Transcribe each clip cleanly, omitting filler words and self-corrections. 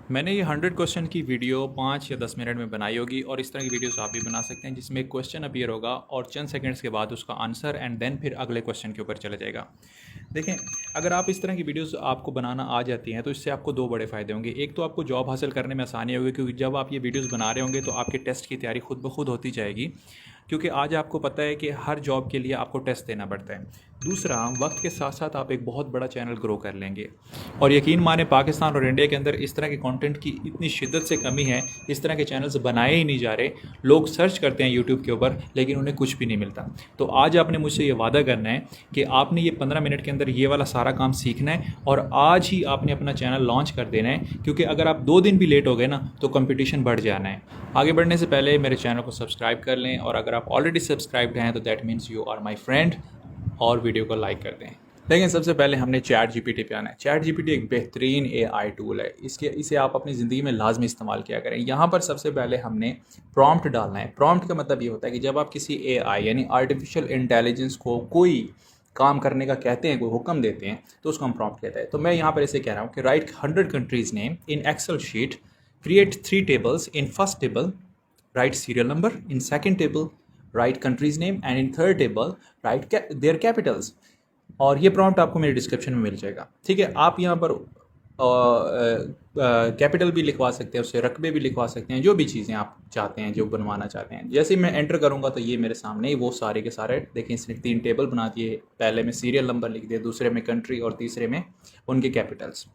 मैंने ये 100 क्वेश्चन की वीडियो 5 या 10 मिनट में बनाई होगी और इस तरह की वीडियोस आप भी बना सकते हैं जिसमें एक क्वेश्चन अपीयर होगा और चंद सेकंड्स के बाद उसका आंसर एंड देन फिर अगले क्वेश्चन के ऊपर चला जाएगा। देखें, अगर आप इस तरह की वीडियोस आपको बनाना आ जाती हैं तो इससे आपको दो बड़े फ़ायदे होंगे। एक तो आपको जॉब हासिल करने में आसानी होगी क्योंकि जब आप ये वीडियोस बना रहे होंगे तो आपके टेस्ट की तैयारी खुद ब खुद होती जाएगी, क्योंकि आज आपको पता है कि हर जॉब के लिए आपको टेस्ट देना पड़ता है। दूसरा, वक्त के साथ साथ आप एक बहुत बड़ा चैनल ग्रो कर लेंगे। और यकीन माने, पाकिस्तान और इंडिया के अंदर इस तरह के कंटेंट की इतनी शिद्दत से कमी है, इस तरह के चैनल्स बनाए ही नहीं जा रहे। लोग सर्च करते हैं यूट्यूब के ऊपर लेकिन उन्हें कुछ भी नहीं मिलता। तो आज आपने मुझसे ये वादा करना है कि आपने ये 15 मिनट के अंदर ये वाला सारा काम सीखना है और आज ही आपने अपना चैनल लॉन्च कर देना है, क्योंकि अगर आप 2 दिन भी लेट हो गए ना तो कंपटीशन बढ़ जाना है। आगे बढ़ने से पहले मेरे चैनल को सब्सक्राइब कर लें, और अगर आप ऑलरेडी सब्सक्राइब्ड हैं तो that means you are my friend, और वीडियो को लाइक कर दें। लेकिन सबसे पहले हमने चैट जीपीटी पे आना है। चैट जीपीटी एक बेहतरीन एआई टूल है, इसे आप अपनी ज़िंदगी में लाजमी इस्तेमाल किया करें। यहाँ पर सबसे पहले हमने प्रॉम्प्ट डालना है। प्रॉम्प्ट का मतलब ये होता है कि जब आप किसी एआई यानी आर्टिफिशियल इंटेलिजेंस को कोई काम करने का कहते हैं, कोई हुक्म देते हैं, तो उसको हम प्रॉम्प्ट कहते हैं। तो मैं यहाँ पर इसे कह रहा हूँ कि write 100 countries name in Excel sheet, create 3 tables. In first table, write serial number. In second table, write country's name. And in third table, write their capitals. और ये प्रॉम्प्ट आपको मेरे डिस्क्रिप्शन में मिल जाएगा। ठीक है, आप यहाँ पर कैपिटल भी लिखवा सकते हैं, उससे रकबे भी लिखवा सकते हैं, जो भी चीज़ें आप चाहते हैं, जो बनवाना चाहते हैं। जैसे ही मैं एंटर करूँगा तो ये मेरे सामने ही वो सारे के सारे देखें, इसने 3 टेबल बना दिए। पहले में सीरियल नंबर लिख दिया, दूसरे में कंट्री और तीसरे में उनके कैपिटल्स।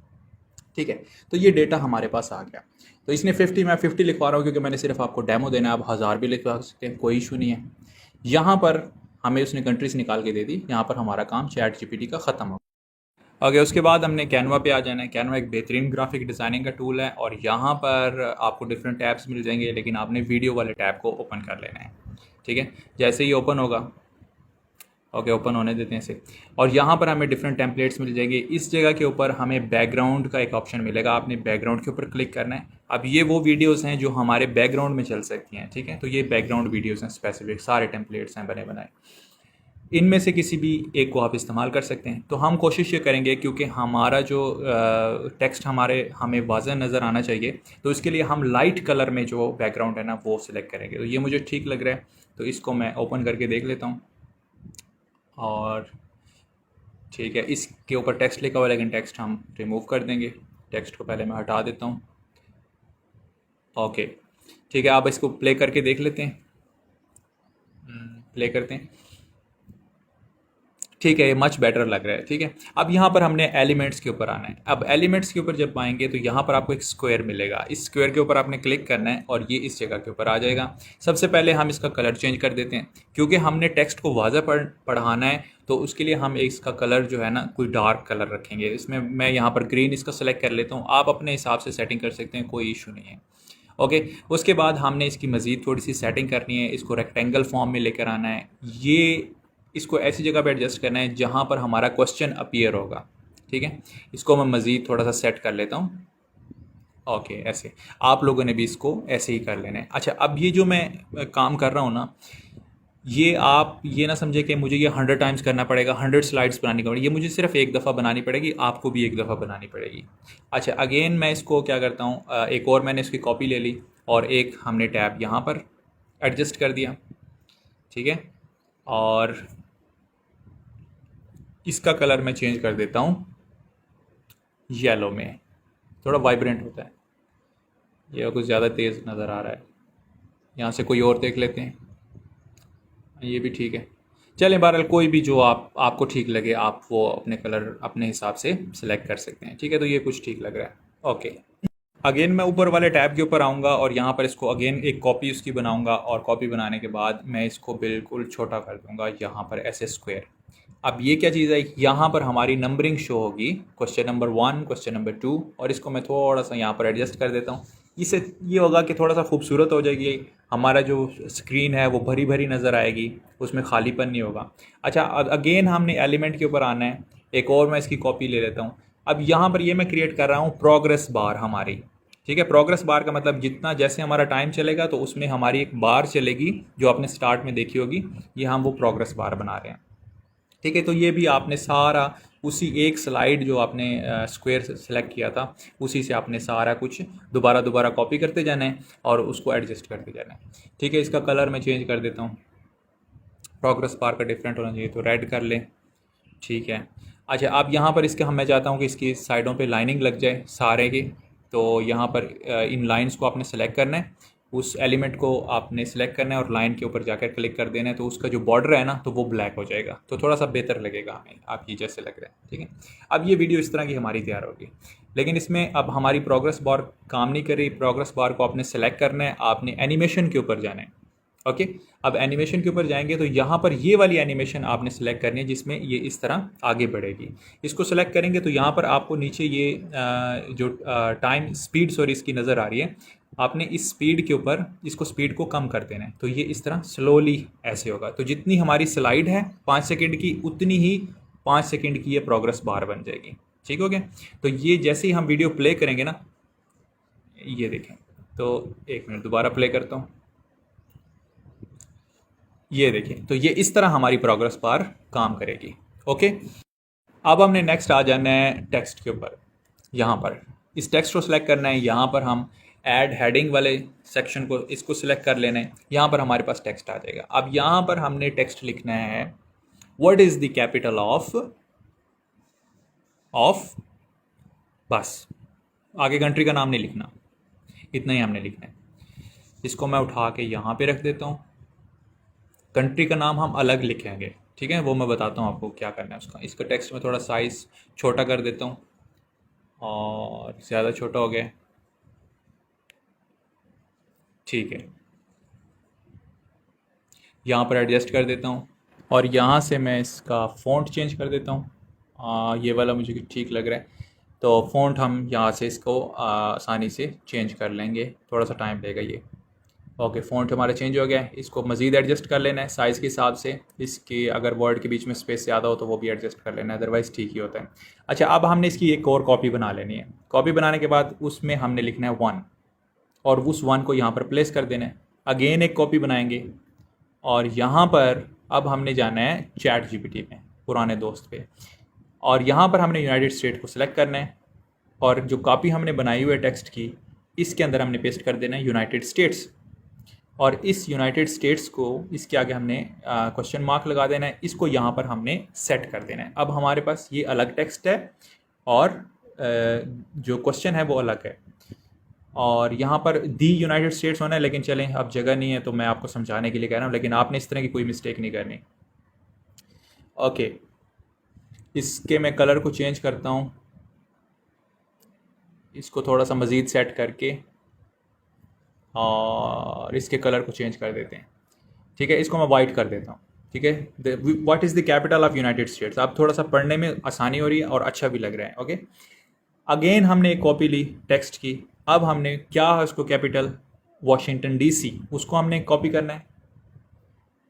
ठीक है, तो ये डेटा हमारे पास आ गया। तो इसने 50, मैं 50 लिखवा रहा हूँ क्योंकि मैंने सिर्फ आपको डेमो देना है। आप 1000 भी लिखवा सकते हैं, कोई इशू नहीं है। यहाँ पर हमें उसने कंट्रीज निकाल के दे दी। यहाँ पर हमारा काम चैट जीपीटी का ख़त्म हो गया। आगे उसके बाद हमने कैनवा पे आ जाना है। कैनवा एक बेहतरीन ग्राफिक डिज़ाइनिंग का टूल है और यहाँ पर आपको डिफरेंट टैब्स मिल जाएंगे, लेकिन आपने वीडियो वाले टैब को ओपन कर लेना है। ठीक है, जैसे ही ओपन होगा, ओके ओपन होने देते हैं इसे, और यहाँ पर हमें डिफरेंट टेम्पलेट्स मिल जाएंगे। इस जगह के ऊपर हमें बैकग्राउंड का एक ऑप्शन मिलेगा, आपने बैकग्राउंड के ऊपर क्लिक करना है। अब ये वो वीडियोस हैं जो हमारे बैकग्राउंड में चल सकती हैं। ठीक है, तो ये बैकग्राउंड वीडियोस हैं, स्पेसिफिक सारे टेम्पलेट्स हैं बने बनाए। इनमें से किसी भी एक को आप इस्तेमाल कर सकते हैं। तो हम कोशिश ये करेंगे, क्योंकि हमारा जो टेक्स्ट हमें वाज़ह नज़र आना चाहिए, तो इसके लिए हम लाइट कलर में जो बैकग्राउंड है ना वो सिलेक्ट करेंगे। तो ये मुझे ठीक लग रहा है, तो इसको मैं ओपन करके देख लेता हूँ। और ठीक है, इसके ऊपर टेक्स्ट लिखा हुआ है लेकिन टेक्स्ट हम रिमूव कर देंगे। टेक्स्ट को पहले मैं हटा देता हूँ। ओके, ठीक है, आप इसको प्ले करके देख लेते हैं। प्ले करते हैं। ठीक है, ये मच बेटर लग रहा है। ठीक है, अब यहाँ पर हमने एलिमेंट्स के ऊपर आना है। अब एलिमेंट्स के ऊपर जब आएंगे तो यहाँ पर आपको एक स्क्वायर मिलेगा। इस स्क्वायर के ऊपर आपने क्लिक करना है और ये इस जगह के ऊपर आ जाएगा। सबसे पहले हम इसका कलर चेंज कर देते हैं, क्योंकि हमने टेक्स्ट को वाज़ह पढ़ाना है, तो उसके लिए हम इसका कलर जो है ना कोई डार्क कलर रखेंगे। इसमें मैं यहाँ पर ग्रीन इसका सेलेक्ट कर लेता हूँ। आप अपने हिसाब से सेटिंग कर सकते हैं, कोई इशू नहीं है। ओके, उसके बाद हमने इसकी मज़ीद थोड़ी सी सेटिंग करनी है। इसको रेक्टेंगल फॉर्म में लेकर आना है। ये इसको ऐसी जगह पे एडजस्ट करना है जहाँ पर हमारा क्वेश्चन अपीयर होगा। ठीक है, इसको मैं मज़ीद थोड़ा सा सेट कर लेता हूँ। ओके, ऐसे आप लोगों ने भी इसको ऐसे ही कर लेना है। अच्छा, अब ये जो मैं काम कर रहा हूँ ना, ये आप ये ना समझे कि मुझे ये 100 टाइम्स करना पड़ेगा, 100 स्लाइड्स बनानी पड़ेगी। ये मुझे सिर्फ एक दफ़ा बनानी पड़ेगी, आपको भी एक दफ़ा बनानी पड़ेगी। अच्छा, अगेन मैं इसको क्या करता हूँ, एक और मैंने इसकी कॉपी ले ली और एक हमने टैब यहाँ पर एडजस्ट कर दिया। ठीक है, और इसका कलर मैं चेंज कर देता हूँ येलो में, थोड़ा वाइब्रेंट होता है। ये कुछ ज़्यादा तेज़ नज़र आ रहा है। यहाँ से कोई और देख लेते हैं। ये भी ठीक है। चलें, बहरहाल कोई भी जो आपको ठीक लगे, आप वो अपने कलर अपने हिसाब से सिलेक्ट कर सकते हैं। ठीक है, तो ये कुछ ठीक लग रहा है। ओके, अगेन मैं ऊपर वाले टैब के ऊपर आऊँगा और यहाँ पर इसको अगेन एक कॉपी उसकी बनाऊँगा, और कॉपी बनाने के बाद मैं इसको बिल्कुल छोटा कर दूँगा यहाँ पर ऐसे स्क्वायर। अब ये क्या चीज़ है, यहाँ पर हमारी नंबरिंग शो होगी, क्वेश्चन नंबर 1, क्वेश्चन नंबर 2, और इसको मैं थोड़ा सा यहाँ पर एडजस्ट कर देता हूँ। इससे ये होगा कि थोड़ा सा खूबसूरत हो जाएगी। हमारा जो स्क्रीन है वो भरी भरी नज़र आएगी, उसमें खालीपन नहीं होगा। अच्छा, अगेन हमने एलिमेंट के ऊपर आना है। एक और मैं इसकी कॉपी ले लेता हूँ। अब यहाँ पर ये मैं क्रिएट कर रहा हूँ प्रोग्रेस बार हमारी। ठीक है, प्रोग्रेस बार का मतलब जितना जैसे हमारा टाइम चलेगा तो उसमें हमारी एक बार चलेगी जो आपने स्टार्ट में देखी होगी। ये हम वो प्रोग्रेस बार बना रहे हैं। ठीक है, तो ये भी आपने सारा उसी एक स्लाइड जो आपने स्क्वायर सेलेक्ट किया था उसी से आपने सारा कुछ दोबारा दोबारा कॉपी करते जाना है और उसको एडजस्ट करते जाना है। ठीक है, इसका कलर मैं चेंज कर देता हूँ, प्रोग्रेस बार का डिफरेंट होना चाहिए तो रेड कर लें। ठीक है, अच्छा अब यहाँ पर इसके मैं चाहता हूँ कि इसकी साइडों पे लाइनिंग लग जाए सारे की। तो यहाँ पर इन लाइंस को आपने सेलेक्ट करना है, उस एलिमेंट को आपने सेलेक्ट करना है और लाइन के ऊपर जाकर क्लिक कर देना है, तो उसका जो बॉर्डर है ना तो वो ब्लैक हो जाएगा, तो थोड़ा सा बेहतर लगेगा हमें, आप ये जैसे लग रहा है। ठीक है, अब ये वीडियो इस तरह की हमारी तैयार होगी, लेकिन इसमें अब हमारी प्रोग्रेस बार काम नहीं कर रही। प्रोग्रेस बार को आपने सेलेक्ट करना है, आपने एनिमेशन के ऊपर जाना है। ओके, अब एनिमेशन के ऊपर जाएंगे तो यहाँ पर ये वाली एनिमेशन आपने सेलेक्ट करनी है जिसमें ये इस तरह आगे बढ़ेगी। इसको सेलेक्ट करेंगे तो यहाँ पर आपको नीचे ये जो टाइम स्पीड सॉरी इसकी नज़र आ रही है, आपने इस स्पीड के ऊपर इसको स्पीड को कम कर देना है, तो ये इस तरह स्लोली ऐसे होगा। तो जितनी हमारी स्लाइड है 5 सेकेंड की, उतनी ही 5 सेकेंड की ये प्रोग्रेस बार बन जाएगी। ठीक हो गया, तो ये जैसे ही हम वीडियो प्ले करेंगे ना, ये देखें, तो एक मिनट दोबारा प्ले करता हूँ, ये देखिए, तो ये इस तरह हमारी प्रोग्रेस बार काम करेगी। ओके, अब हमने नेक्स्ट आ जाना है टेक्स्ट के ऊपर। यहाँ पर इस टेक्स्ट को सिलेक्ट करना है, यहाँ पर हम ऐड हेडिंग वाले सेक्शन को इसको सिलेक्ट कर लेना है, यहाँ पर हमारे पास टेक्स्ट आ जाएगा। अब यहाँ पर हमने टेक्स्ट लिखना है what is the capital of बस, आगे कंट्री का नाम नहीं लिखना, इतना ही हमने लिखना है। इसको मैं उठा के यहाँ पे रख देता हूँ, कंट्री का नाम हम अलग लिखेंगे। ठीक है, वो मैं बताता हूँ आपको क्या करना है उसका। इसका टेक्स्ट में थोड़ा साइज़ छोटा कर देता हूँ, और ज़्यादा छोटा हो गया। ठीक है, यहाँ पर एडजस्ट कर देता हूँ, और यहाँ से मैं इसका फ़ॉन्ट चेंज कर देता हूँ। ये वाला मुझे ठीक लग रहा है, तो फ़ॉन्ट हम यहाँ से इसको आसानी से चेंज कर लेंगे, थोड़ा सा टाइम लेगा ये। ओके, फ़ॉन्ट हमारा चेंज हो गया है, इसको मज़ीद एडजस्ट कर लेना है साइज़ के हिसाब से। इसकी अगर वर्ड के बीच में स्पेस ज़्यादा हो तो वो भी एडजस्ट कर लेना है, अदरवाइज़ ठीक ही होता है। अच्छा, अब हमने इसकी एक और कॉपी बना लेनी है। कॉपी बनाने के बाद उसमें हमने लिखना है 1, और उस 1 को यहाँ पर प्लेस कर देना है। अगेन एक कॉपी बनाएंगे, और यहाँ पर अब हमने जाना है चैट जीपीटी में, पुराने दोस्त पे, और यहाँ पर हमने यूनाइटेड स्टेट को सिलेक्ट करना है, और जो कॉपी हमने बनाई हुई है टेक्स्ट की, इसके अंदर हमने पेस्ट कर देना है यूनाइटेड स्टेट्स, और इस यूनाइटेड स्टेट्स को इसके आगे हमने क्वेश्चन मार्क लगा देना है, इसको यहाँ पर हमने सेट कर देना है। अब हमारे पास ये अलग टेक्स्ट है और जो क्वेश्चन है वो अलग है, और यहाँ पर दी यूनाइटेड स्टेट्स होना है, लेकिन चलें अब जगह नहीं है तो मैं आपको समझाने के लिए कह रहा हूँ, लेकिन आपने इस तरह की कोई मिस्टेक नहीं करनी। ओके, इसके मैं कलर को चेंज करता हूँ, इसको थोड़ा सा मज़ीद सेट करके, और इसके कलर को चेंज कर देते हैं। ठीक है, इसको मैं वाइट कर देता हूँ। ठीक है, what is the capital of United states, अब थोड़ा सा पढ़ने में आसानी हो रही है और अच्छा भी लग रहा है। ओके, अगेन हमने एक कॉपी ली टेक्स्ट की, अब हमने क्या है उसको कैपिटल वाशिंगटन डीसी, उसको हमने कॉपी करना है।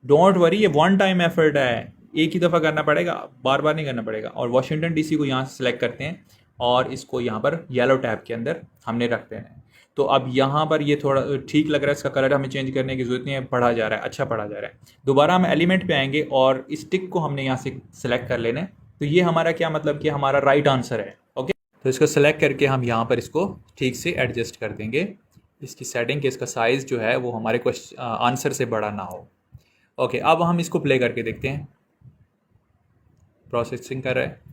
डोंट वरी, ये वन टाइम एफर्ट है, एक ही दफ़ा करना पड़ेगा, बार बार नहीं करना पड़ेगा। और वाशिंगटन डीसी को यहाँ से सिलेक्ट करते हैं, और इसको यहाँ पर येलो टैब के अंदर हमने रखते हैं। तो अब यहाँ पर ये थोड़ा ठीक लग रहा है, इसका कलर हमें चेंज करने की ज़रूरत नहीं है, पढ़ा जा रहा है, अच्छा पढ़ा जा रहा है। दोबारा हम एलिमेंट पे आएंगे और इस टिक को हमने यहाँ से सिलेक्ट कर लेना है, तो ये हमारा क्या मतलब कि हमारा राइट आंसर है। ओके, तो इसको सेलेक्ट करके हम यहाँ पर इसको ठीक से एडजस्ट कर देंगे, इसकी सेटिंग के इसका साइज़ जो है वो हमारे क्वेश्चन आंसर से बड़ा ना हो। ओके, अब हम इसको प्ले करके देखते हैं, प्रोसेसिंग कर रहा है,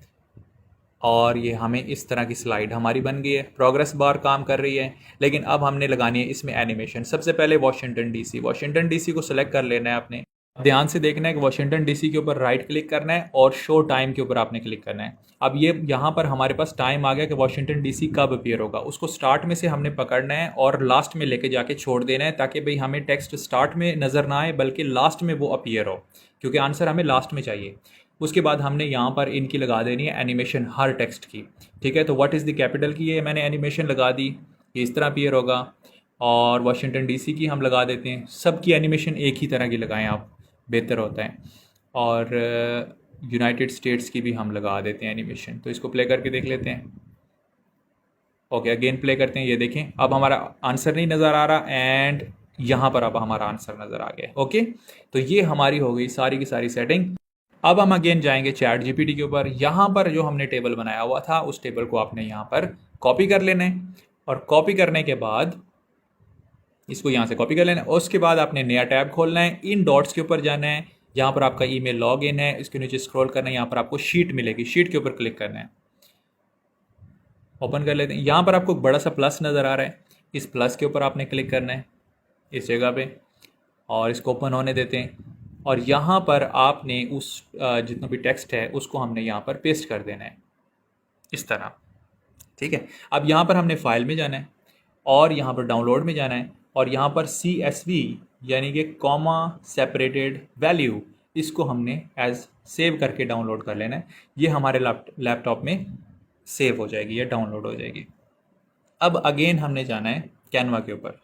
और ये हमें इस तरह की स्लाइड हमारी बन गई है, प्रोग्रेस बार काम कर रही है। लेकिन अब हमने लगानी है इसमें एनिमेशन। सबसे पहले वाशिंगटन डीसी को सिलेक्ट कर लेना है आपने, ध्यान से देखना है कि वाशिंगटन डीसी के ऊपर राइट क्लिक करना है और शो टाइम के ऊपर आपने क्लिक करना है। अब ये यहाँ पर हमारे पास टाइम आ गया कि वाशिंगटन डीसी कब अपीयर होगा, उसको स्टार्ट में से हमने पकड़ना है और लास्ट में लेके जाके छोड़ देना है, ताकि भाई हमें टेक्स्ट स्टार्ट में नज़र ना आए बल्कि लास्ट में वो अपीयर हो, क्योंकि आंसर हमें लास्ट में चाहिए। उसके बाद हमने यहाँ पर इनकी लगा देनी है एनिमेशन हर टेक्स्ट की। ठीक है, तो व्हाट इज़ द कैपिटल की ये मैंने एनिमेशन लगा दी, ये इस तरह अपीयर होगा, और वाशिंगटन डीसी की हम लगा देते हैं। सबकी एनिमेशन एक ही तरह की लगाएं आप, बेहतर होता है। और यूनाइटेड स्टेट्स की भी हम लगा देते हैं एनिमेशन। तो इसको प्ले करके देख लेते हैं। ओके, अगेन प्ले करते हैं, ये देखें अब हमारा आंसर नहीं नज़र आ रहा, एंड यहाँ पर अब हमारा आंसर नज़र आ गया। ओके, तो ये हमारी हो गई सारी की सारी सेटिंग। अब हम अगेन जाएंगे चैट जीपीटी के ऊपर। यहाँ पर जो हमने टेबल बनाया हुआ था उस टेबल को आपने यहाँ पर कॉपी कर लेना है, और कॉपी करने के बाद इसको यहाँ से कॉपी कर लेना है। उसके बाद आपने नया टैब खोलना है, इन डॉट्स के ऊपर जाना है, यहाँ पर आपका ईमेल लॉग इन है, इसके नीचे स्क्रॉल करना है, यहाँ पर आपको शीट मिलेगी, शीट के ऊपर क्लिक करना है, ओपन कर लेते हैं। यहाँ पर आपको बड़ा सा प्लस नज़र आ रहा है, इस प्लस के ऊपर आपने क्लिक करना है इस जगह पे, और इसको ओपन होने देते हैं। और यहाँ पर आपने उस जितना भी टेक्स्ट है उसको हमने यहाँ पर पेस्ट कर देना है इस तरह, ठीक है। अब यहाँ पर हमने फाइल में जाना है, और यहाँ पर डाउनलोड में जाना है, और यहाँ पर CSV यानी कि कॉमा सेपरेटेड वैल्यू, इसको हमने एज सेव करके डाउनलोड कर लेना है। ये हमारे लैपटॉप में सेव हो जाएगी या डाउनलोड हो जाएगी। अब अगेन हमने जाना है कैनवा के ऊपर।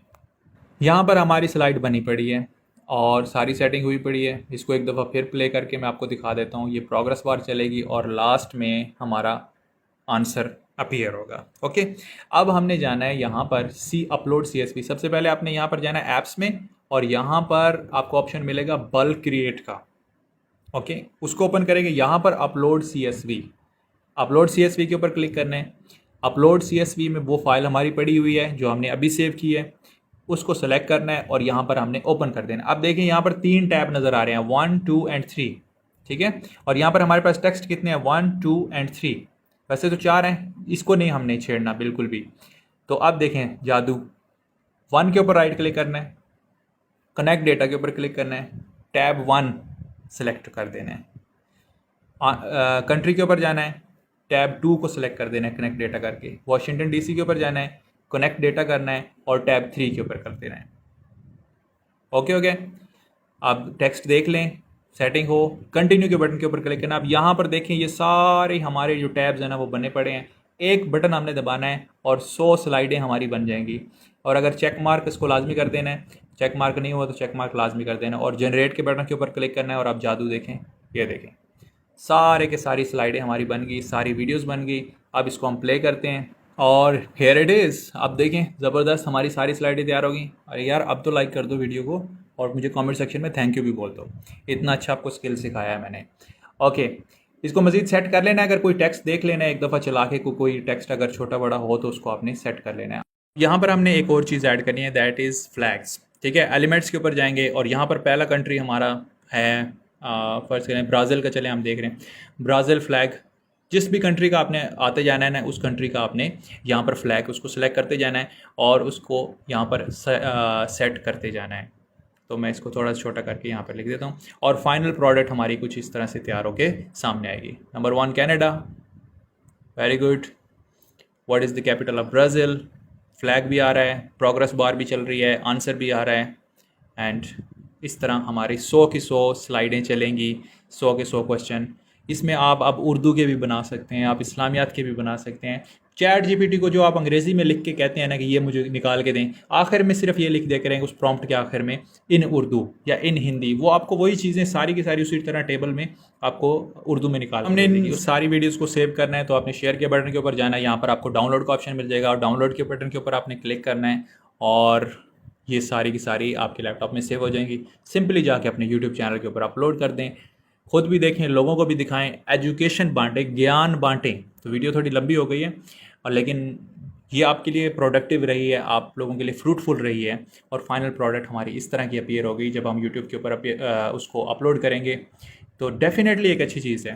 यहाँ पर हमारी स्लाइड बनी पड़ी है और सारी सेटिंग हुई पड़ी है। इसको एक दफ़ा फिर प्ले करके मैं आपको दिखा देता हूँ। ये प्रोग्रेस बार चलेगी और लास्ट में हमारा आंसर अपीयर होगा। ओके, अब हमने जाना है यहाँ पर अपलोड CSV। सबसे पहले आपने यहाँ पर जाना है ऐप्स में, और यहाँ पर आपको ऑप्शन मिलेगा बल्क क्रिएट का। ओके, उसको ओपन करेंगे, यहाँ पर अपलोड CSV, अपलोड CSV के ऊपर क्लिक करना है। अपलोड CSV में वो फाइल हमारी पड़ी हुई है जो हमने अभी सेव की है, उसको सेलेक्ट करना है और यहाँ पर हमने ओपन कर देना। अब देखिए यहाँ पर 3 टैब नज़र आ रहे हैं, 1, 2 एंड 3, ठीक है। और यहाँ पर हमारे पास टेक्स्ट कितने हैं, 1, 2 एंड 3, वैसे तो 4 हैं, इसको नहीं हमने छेड़ना बिल्कुल भी। तो अब देखें जादू, 1 के ऊपर राइट क्लिक करना है, कनेक्ट डेटा के ऊपर क्लिक करना है, टैब 1 सेलेक्ट कर देना है, कंट्री के ऊपर जाना है, टैब 2 को सिलेक्ट कर देना है कनेक्ट डेटा करके, वाशिंगटन DC के ऊपर जाना है, कनेक्ट डेटा करना है, और टैब 3 के ऊपर कर देना है। ओके हो गया। अब टेक्स्ट देख लें, सेटिंग हो, कंटिन्यू के बटन के ऊपर क्लिक करना। अब यहाँ पर देखें ये सारे हमारे जो टैब्स हैं ना वो बने पड़े हैं। एक बटन हमने दबाना है और 100 स्लाइडें हमारी बन जाएंगी। और अगर चेक मार्क इसको लाजमी कर देना है, चेक मार्क नहीं हुआ तो चेक मार्क लाजमी कर देना, और जनरेट के बटन के ऊपर क्लिक करना है। और आप जादू देखें, ये देखें सारे के सारी स्लाइडें हमारी बन गई, सारी वीडियोस बन गई। अब इसको हम प्ले करते हैं और हेयर इट इज़। अब देखें ज़बरदस्त हमारी सारी स्लाइडें तैयार हो गई। अरे यार अब तो लाइक कर दो वीडियो को, और मुझे कमेंट सेक्शन में थैंक यू भी बोल दो, इतना अच्छा आपको स्किल सिखाया है मैंने। ओके, इसको मज़ीद सेट कर लेना है। अगर कोई टेक्स्ट देख लेना है एक दफ़ा चला के, कोई टेक्स्ट अगर छोटा बड़ा हो तो उसको आपने सेट कर लेना है। यहाँ पर हमने एक और चीज़ ऐड करनी है, दैट इज़ फ्लैग्स, ठीक है। एलिमेंट्स के ऊपर जाएंगे और यहाँ पर पहला कंट्री हमारा है, फर्स्ट करें ब्राज़ील का, चले हम देख रहे हैं ब्राज़ील फ्लैग। जिस भी कंट्री का आपने आते जाना है ना, उस कंट्री का आपने यहाँ पर फ्लैग उसको सेलेक्ट करते जाना है और उसको यहाँ पर सेट करते जाना है। तो मैं इसको थोड़ा छोटा करके यहाँ पर लिख देता हूँ, और फाइनल प्रोडक्ट हमारी कुछ इस तरह से तैयार होके सामने आएगी। Number 1 Canada, very good. What is the capital of Brazil, flag भी आ रहा है, प्रोग्रेस बार भी चल रही है, आंसर भी आ रहा है। एंड इस तरह हमारी 100 की 100 स्लाइडें चलेंगी, 100 के 100 क्वेश्चन। इसमें आप अब उर्दू के भी बना सकते हैं, आप इस्लामियात के भी बना सकते हैं। चैट जीपीटी को जो आप अंग्रेज़ी में लिख के कहते हैं ना कि ये मुझे निकाल के दें, आखिर में सिर्फ ये लिख दे करें उस प्रॉम्प्ट के आखिर में इन उर्दू या इन हिंदी, वो आपको वही चीज़ें सारी की सारी उसी तरह टेबल में आपको उर्दू में निकाल हमने इन सारी वीडियोज़ को सेव करना है। तो आपने शेयर के बटन के ऊपर जाना है, यहाँ पर आपको डाउनलोड का ऑप्शन मिल जाएगा, और डाउनलोड के बटन के ऊपर आपने क्लिक करना है और ये सारी की सारी आपके लैपटॉप में सेव हो जाएंगी। सिंपली जाके अपने यूट्यूब चैनल के ऊपर अपलोड कर दें, खुद भी देखें, लोगों को भी दिखाएं, एजुकेशन बांटें, ज्ञान बांटें। तो वीडियो थोड़ी लंबी हो गई है, और लेकिन ये आपके लिए प्रोडक्टिव रही है, आप लोगों के लिए फ्रूटफुल रही है, और फाइनल प्रोडक्ट हमारी इस तरह की अपीयर हो गई। जब हम यूट्यूब के ऊपर उसको अपलोड करेंगे तो डेफिनेटली एक अच्छी चीज़ है।